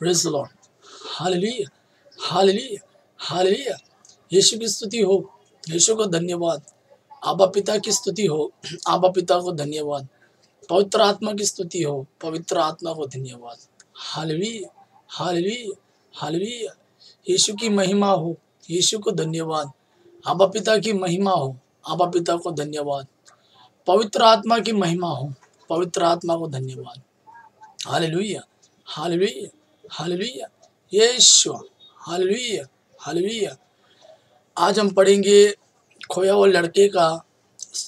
Praise the lord. Hallelujah, hallelujah, hallelujah. Yeshu की स्तुति हो, यीशु को धन्यवाद। आबा पिता की स्तुति हो, आबा पिता को धन्यवाद। पवित्र आत्मा की स्तुति हो, पवित्र आत्मा को धन्यवाद। Hallelujah, hallelujah, hallelujah. यीशु की महिमा हो, यीशु को धन्यवाद। आबा पिता की महिमा हो, आबा पिता को धन्यवाद। पवित्र आत्मा की महिमा हो, पवित्र आत्मा को धन्यवाद। Hallelujah, hallelujah, hallelujah. Yeshu, hallelujah, hallelujah. आज हम पढ़ेंगे खोया हुए लड़के का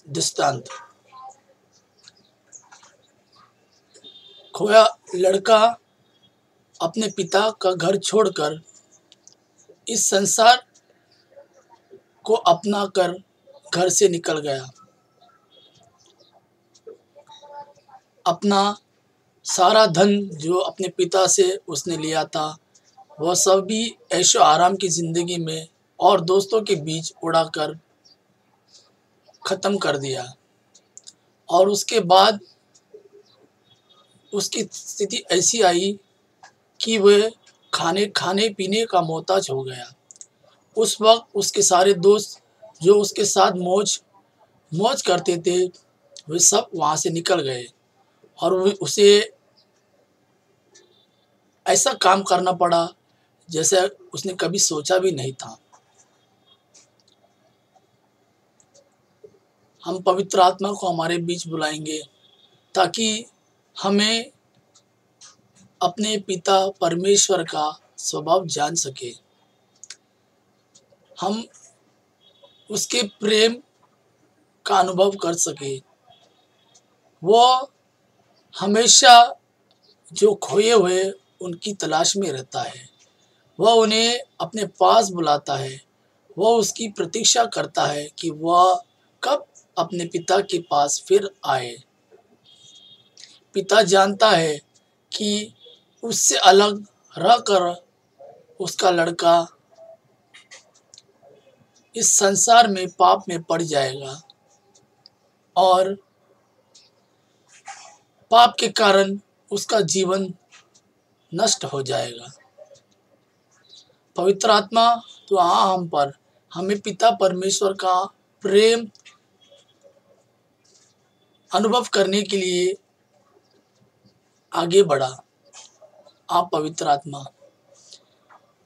दृष्टांत। खोया लड़का अपने पिता का घर छोड़कर इस संसार को अपना कर घर से निकल गया। अपना सारा धन जो अपने पिता से उसने लिया था, वह सब भी ऐशो आराम की जिंदगी में और दोस्तों के बीच उड़ाकर खत्म कर दिया। और उसके बाद उसकी स्थिति ऐसी आई कि वह खाने खाने पीने का मोहताज हो गया। उस वक्त उसके सारे दोस्त जो उसके साथ मौज करते थे, वे सब वहाँ से निकल गए और उसे ऐसा काम करना पड़ा जैसे उसने कभी सोचा भी नहीं था। हम पवित्र आत्मा को हमारे बीच बुलाएंगे ताकि हमें अपने पिता परमेश्वर का स्वभाव जान सके, हम उसके प्रेम का अनुभव कर सके। वो हमेशा जो खोए हुए उनकी तलाश में रहता है, वह उन्हें अपने पास बुलाता है। वह उसकी प्रतीक्षा करता है कि वह कब अपने पिता के पास फिर आए। पिता जानता है कि उससे अलग रहकर उसका लड़का इस संसार में पाप में पड़ जाएगा और पाप के कारण उसका जीवन नष्ट हो जाएगा। पवित्र आत्मा तो हम पर हमें पिता परमेश्वर का प्रेम अनुभव करने के लिए आगे बढ़ा। आप पवित्र आत्मा,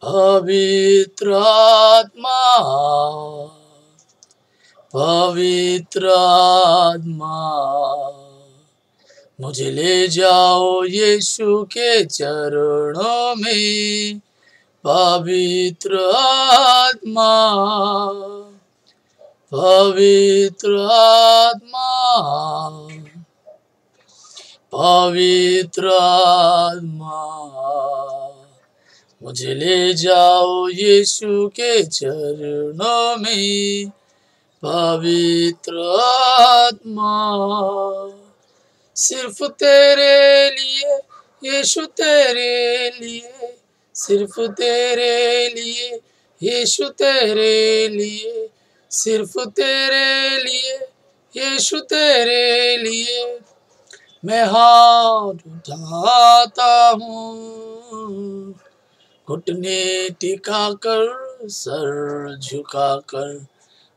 पवित्र आत्मा, पवित्र आत्मा, मुझे ले जाओ यीशु के चरणों में। पवित्र आत्मा, पवित्र आत्मा, पवित्र आत्मा, मुझे ले जाओ यीशु के चरणों में। पवित्र आत्मा, सिर्फ तेरे लिए यीशु, तेरे लिए, सिर्फ तेरे लिए यीशु, तेरे लिए, सिर्फ तेरे लिए यीशु, तेरे लिए मैं हाथ उठाता हूँ। घुटने टिका कर, सर झुका कर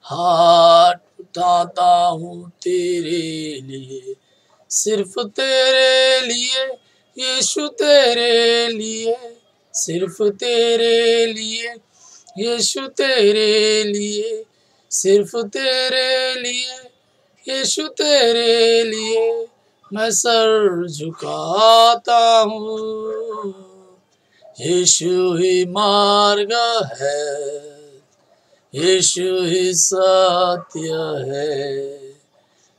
हाथ उठाता हूँ तेरे लिए, सिर्फ तेरे लिए यीशु, तेरे लिए, सिर्फ तेरे लिए यीशु, तेरे लिए, सिर्फ तेरे लिए यीशु, तेरे लिए मैं सर झुकाता हूँ। यीशु ही मार्ग है, यीशु ही सत्य है,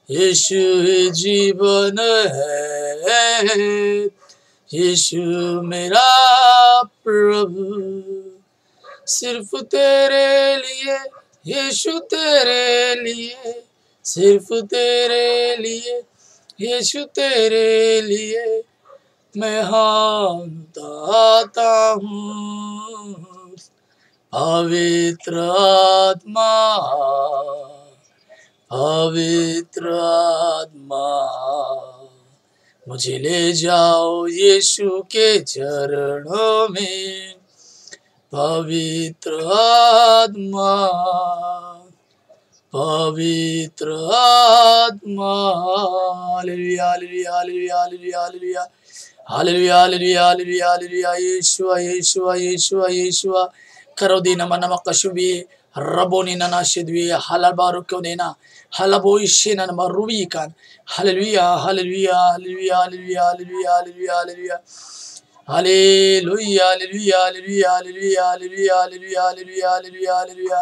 यीशु ही जीवन है, यीशु मेरा प्रभु। सिर्फ तेरे लिए यीशु, तेरे लिए, सिर्फ तेरे लिए यीशु, तेरे लिए मैं हाथ उठाता हूँ। पवित्र आत्मा, पवित्र आत्मा, मुझे ले जाओ यीशु के चरणों में, पवित्र आत्मा, पवित्र आत्मा। Hallelujah hallelujah hallelujah hallelujah hallelujah hallelujah hallelujah hallelujah. Yeshua Yeshua Yeshua Yeshua. करोदी नम नम कशुबी रबोनी नना शिदवी हलबारु क्यों देना हलबो इशे नन मरुबी कान। Hallelujah hallelujah hallelujah hallelujah hallelujah hallelujah hallelujah hallelujah hallelujah hallelujah hallelujah hallelujah hallelujah hallelujah hallelujah.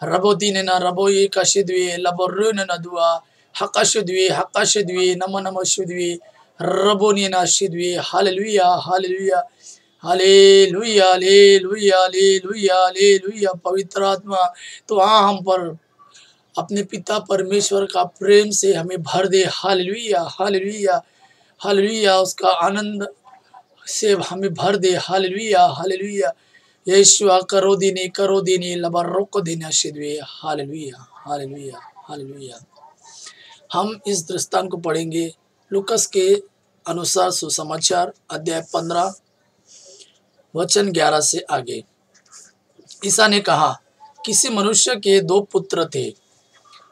रबोदीने ना रबोई कशिद्वी लबोरुन नदुआ हकशुद्वी हकशुद्वी नम नम शुद्वी रबोनी ना शिद्वी। Hallelujah hallelujah hallelujah hallelujah hallelujah hallelujah. पवित्र आत्मा तो हम पर अपने पिता परमेश्वर का प्रेम से हमें भर दे। Hallelujah hallelujah hallelujah. उसका आनंद से हमें भर दे। Hallelujah hallelujah. यीशुआ करो दीनी लबरोको देना शिदवे। Hallelujah hallelujah hallelujah. हम इस दृष्टांत को पढ़ेंगे लूकस के अनुसार सुसमाचार अध्याय 15 वचन 11 से आगे। ईसा ने कहा, किसी मनुष्य के 2 पुत्र थे।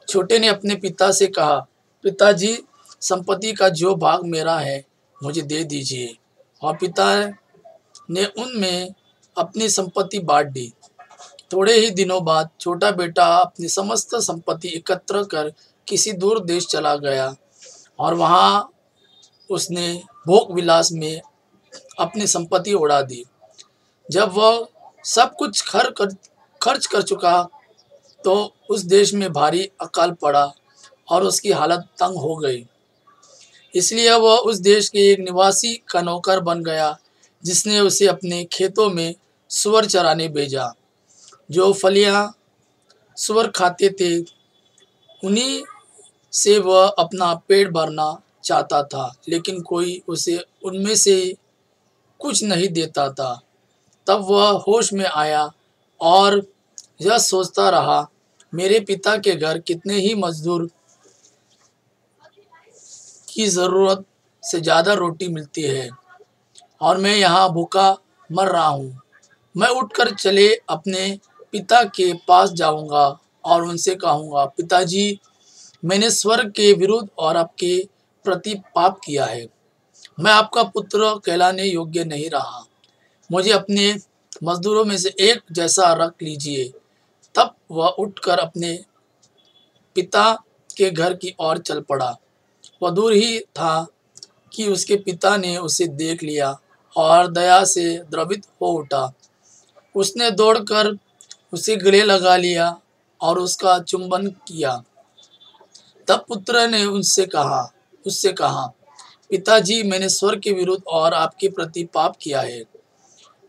छोटे ने अपने पिता से कहा, पिताजी, संपत्ति का जो भाग मेरा है मुझे दे दीजिए। और पिता ने उनमें अपनी संपत्ति बांट दी। थोड़े ही दिनों बाद छोटा बेटा अपनी समस्त संपत्ति एकत्र कर किसी दूर देश चला गया और वहाँ उसने भोग विलास में अपनी संपत्ति उड़ा दी। जब वह सब कुछ खर्च कर चुका तो उस देश में भारी अकाल पड़ा और उसकी हालत तंग हो गई। इसलिए वह उस देश के एक निवासी का नौकर बन गया, जिसने उसे अपने खेतों में सूअर चराने भेजा। जो फलियां सूअर खाते थे उन्हीं से वह अपना पेट भरना चाहता था, लेकिन कोई उसे उनमें से कुछ नहीं देता था। तब वह होश में आया और यह सोचता रहा, मेरे पिता के घर कितने ही मजदूर की ज़रूरत से ज़्यादा रोटी मिलती है और मैं यहाँ भूखा मर रहा हूँ। मैं उठकर चले अपने पिता के पास जाऊँगा और उनसे कहूँगा, पिताजी, मैंने स्वर्ग के विरुद्ध और आपके प्रति पाप किया है। मैं आपका पुत्र कहलाने योग्य नहीं रहा। मुझे अपने मजदूरों में से एक जैसा रख लीजिए। तब वह उठकर अपने पिता के घर की ओर चल पड़ा। वह दूर ही था कि उसके पिता ने उसे देख लिया और दया से द्रवित हो उठा। उसने दौड़कर उसे गले लगा लिया और उसका चुंबन किया। तब पुत्र ने उससे कहा, पिताजी, मैंने स्वर्ग के विरुद्ध और आपके प्रति पाप किया है।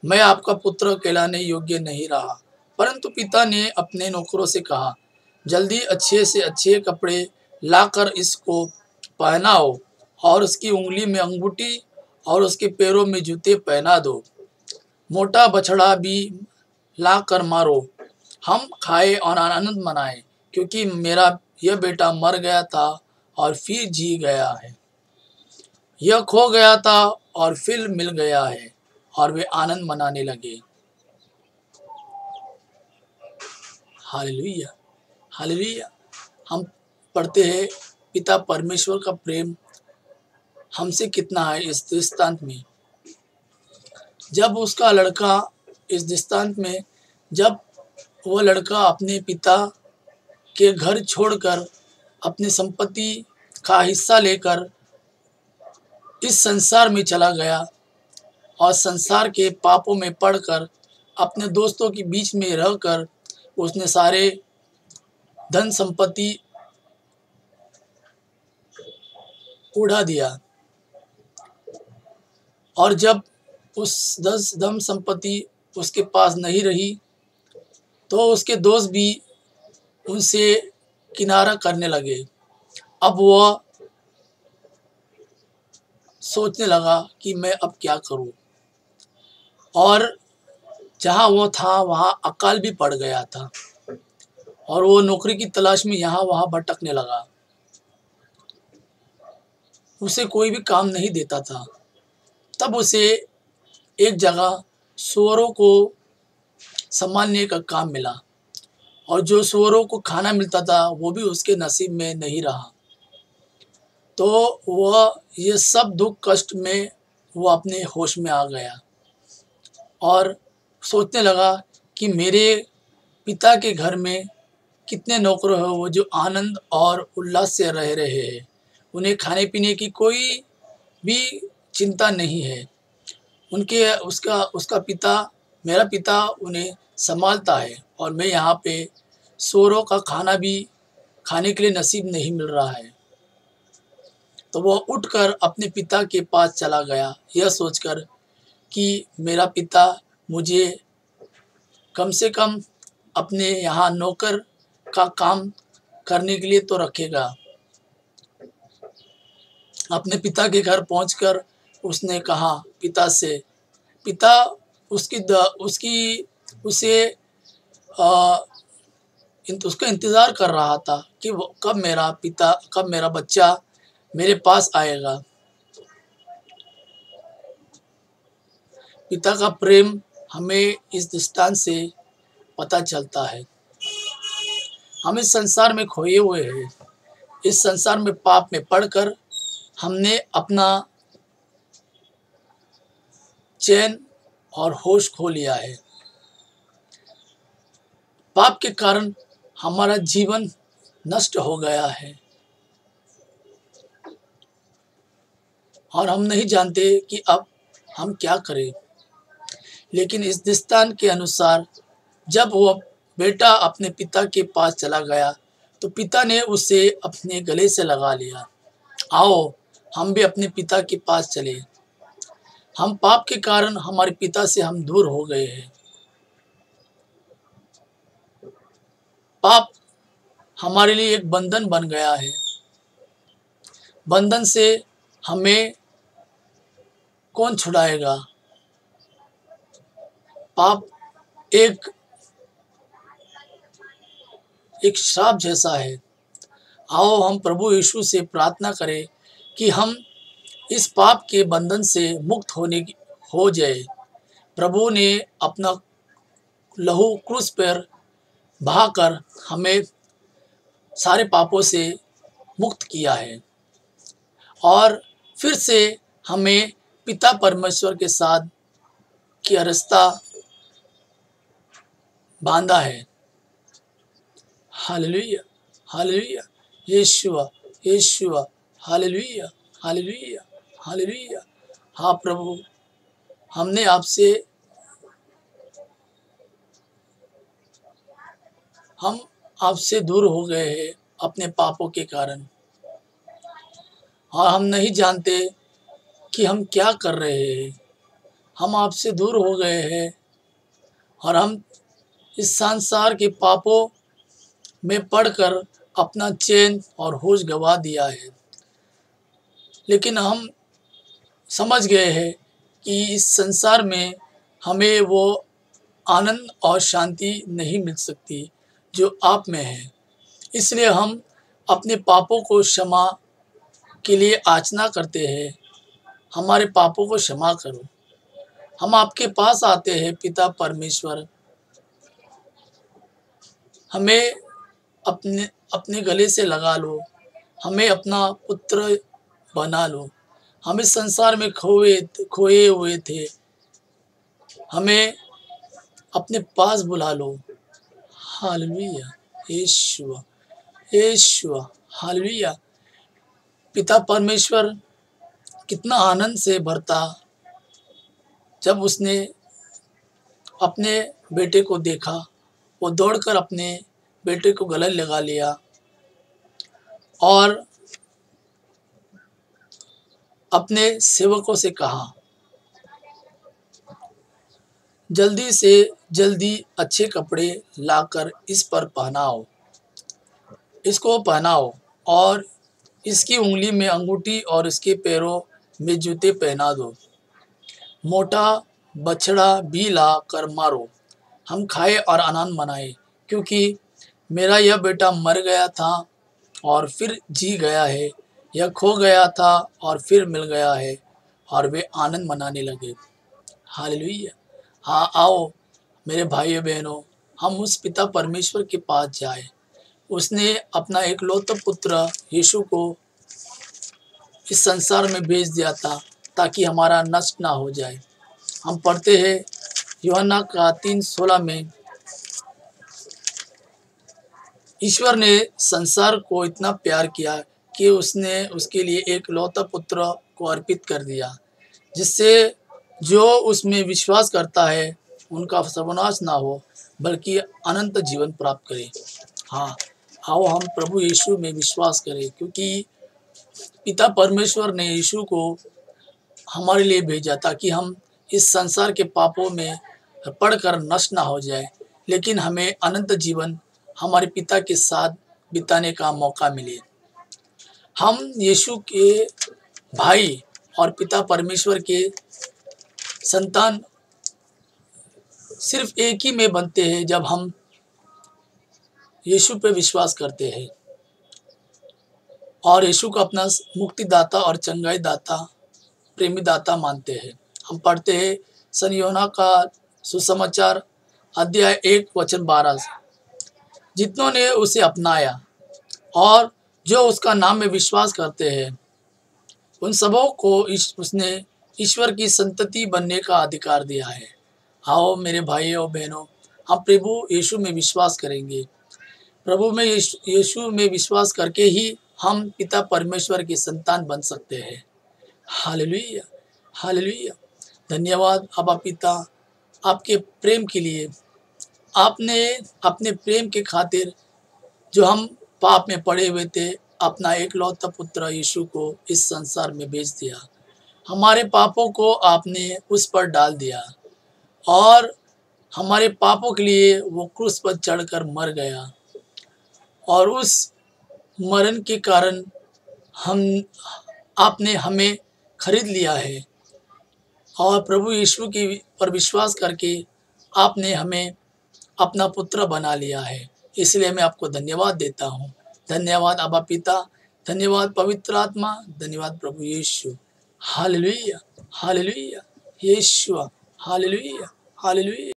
मैं आपका पुत्र कहलाने योग्य नहीं रहा। परंतु पिता ने अपने नौकरों से कहा, जल्दी अच्छे से अच्छे कपड़े लाकर इसको पहनाओ और उसकी उंगली में अंगूठी और उसके पैरों में जूते पहना दो। मोटा बछड़ा भी लाकर मारो, हम खाए और आनंद मनाएं, क्योंकि मेरा यह बेटा मर गया था और फिर जी गया है, यह खो गया था और फिर मिल गया है। और वे आनंद मनाने लगे। Hallelujah hallelujah. हम पढ़ते हैं पिता परमेश्वर का प्रेम हमसे कितना है। इस दृष्टांत में जब उसका लड़का इस दृष्टांत में जब वो लड़का अपने पिता के घर छोड़कर अपनी संपत्ति का हिस्सा लेकर इस संसार में चला गया और संसार के पापों में पड़कर अपने दोस्तों के बीच में रहकर उसने सारे धन संपत्ति उड़ा दिया। और जब उस धन संपत्ति उसके पास नहीं रही तो उसके दोस्त भी उनसे किनारा करने लगे। अब वह सोचने लगा कि मैं अब क्या करूं। और जहां वो था वहां अकाल भी पड़ गया था और वो नौकरी की तलाश में यहाँ वहाँ भटकने लगा। उसे कोई भी काम नहीं देता था। तब उसे एक जगह सूअरों को संभालने का काम मिला, और जो सूअरों को खाना मिलता था वो भी उसके नसीब में नहीं रहा। तो वह ये सब दुख कष्ट में वो अपने होश में आ गया और सोचने लगा कि मेरे पिता के घर में कितने नौकर हैं वो जो आनंद और उल्लास से रह रहे हैं। उन्हें खाने पीने की कोई भी चिंता नहीं है। उनके उसका उसका पिता मेरा पिता उन्हें संभालता है, और मैं यहाँ पे सूअरों का खाना भी खाने के लिए नसीब नहीं मिल रहा है। तो वह उठकर अपने पिता के पास चला गया, यह सोचकर कि मेरा पिता मुझे कम से कम अपने यहाँ नौकर का काम करने के लिए तो रखेगा। अपने पिता के घर पहुंचकर उसने कहा पिता से, पिता उसकी उसे उसका इंतज़ार कर रहा था कि कब मेरा बच्चा मेरे पास आएगा। पिता का प्रेम हमें इस दृष्टांत से पता चलता है। हम इस संसार में खोए हुए हैं। इस संसार में पाप में पड़कर हमने अपना चैन और होश खो लिया है। पाप के कारण हमारा जीवन नष्ट हो गया है और हम नहीं जानते कि अब हम क्या करें। लेकिन इस दृष्टांत के अनुसार जब वह बेटा अपने पिता के पास चला गया तो पिता ने उसे अपने गले से लगा लिया। आओ हम भी अपने पिता के पास चले। हम पाप के कारण हमारे पिता से हम दूर हो गए हैं। पाप हमारे लिए एक बंधन बन गया है। बंधन से हमें कौन छुड़ाएगा। पाप एक श्राप जैसा है। आओ हम प्रभु यीशु से प्रार्थना करें कि हम इस पाप के बंधन से मुक्त हो जाए। प्रभु ने अपना लहू क्रूस पर बहाकर हमें सारे पापों से मुक्त किया है और फिर से हमें पिता परमेश्वर के साथ की रिश्ता बांधा है। Hallelujah, hallelujah, Yeshua, Yeshua, hallelujah, hallelujah, hallelujah. हाँ प्रभु, हमने हम आपसे दूर हो गए हैं अपने पापों के कारण, और हम नहीं जानते कि हम क्या कर रहे हैं। हम आपसे दूर हो गए हैं और हम इस संसार के पापों में पड़कर अपना चैन और होश गवा दिया है। लेकिन हम समझ गए हैं कि इस संसार में हमें वो आनंद और शांति नहीं मिल सकती जो आप में है। इसलिए हम अपने पापों को क्षमा के लिए याचना करते हैं। हमारे पापों को क्षमा करो। हम आपके पास आते हैं पिता परमेश्वर। हमें अपने गले से लगा लो। हमें अपना पुत्र बना लो। हम इस संसार में खोए हुए थे। हमें अपने पास बुला लो। Hallelujah, Yeshua, Yeshua, hallelujah. पिता परमेश्वर कितना आनंद से भरता जब उसने अपने बेटे को देखा। वो दौड़कर अपने बेटे को गले लगा लिया और अपने सेवकों से कहा, जल्दी से जल्दी अच्छे कपड़े लाकर इस पर पहनाओ, इसको पहनाओ और इसकी उंगली में अंगूठी और इसके पैरों में जूते पहना दो। मोटा बछड़ा भी ला कर मारो, हम खाए और आनंद मनाए, क्योंकि मेरा यह बेटा मर गया था और फिर जी गया है, यह खो गया था और फिर मिल गया है और वे आनंद मनाने लगे। हालेलुया। हाँ, आओ मेरे भाइयों बहनों, हम उस पिता परमेश्वर के पास जाए। उसने अपना एकलौता पुत्र यीशु को इस संसार में भेज दिया था ताकि हमारा नष्ट ना हो जाए। हम पढ़ते हैं यूहन्ना का 3:16 में, ईश्वर ने संसार को इतना प्यार किया कि उसने उसके लिए एक लौता पुत्र को अर्पित कर दिया, जिससे जो उसमें विश्वास करता है उनका सर्वनाश ना हो बल्कि अनंत जीवन प्राप्त करे। हाँ, आओ हम प्रभु यीशु में विश्वास करें, क्योंकि पिता परमेश्वर ने यीशु को हमारे लिए भेजा ताकि हम इस संसार के पापों में पड़कर नष्ट ना हो जाए, लेकिन हमें अनंत जीवन हमारे पिता के साथ बिताने का मौका मिले। हम यीशु के भाई और पिता परमेश्वर के संतान सिर्फ एक ही में बनते हैं जब हम यीशु पे विश्वास करते हैं और यीशु को अपना मुक्तिदाता और चंगाई दाता, प्रेमी दाता मानते हैं। हम पढ़ते हैं सन यूहन्ना का सुसमाचार अध्याय 1:12 से, जितनों ने उसे अपनाया और जो उसका नाम में विश्वास करते हैं उन सबों को उसने ईश्वर की संतति बनने का अधिकार दिया है। आओ मेरे भाइयों बहनों, हम प्रभु यीशु में विश्वास करेंगे। प्रभु में यीशु में विश्वास करके ही हम पिता परमेश्वर के संतान बन सकते हैं। Hallelujah, hallelujah. धन्यवाद अब्बा पिता, आपके प्रेम के लिए। आपने अपने प्रेम के खातिर जो हम पाप में पड़े हुए थे, अपना एकलौता पुत्र यीशु को इस संसार में भेज दिया। हमारे पापों को आपने उस पर डाल दिया और हमारे पापों के लिए वो क्रूस पर चढ़कर मर गया और उस मरण के कारण हम आपने हमें खरीद लिया है और प्रभु यीशु की पर विश्वास करके आपने हमें अपना पुत्र बना लिया है। इसलिए मैं आपको धन्यवाद देता हूँ। धन्यवाद अब्बा पिता, धन्यवाद पवित्र आत्मा, धन्यवाद प्रभु यीशु। Hallelujah, hallelujah, Yeshu, hallelujah, hallelujah.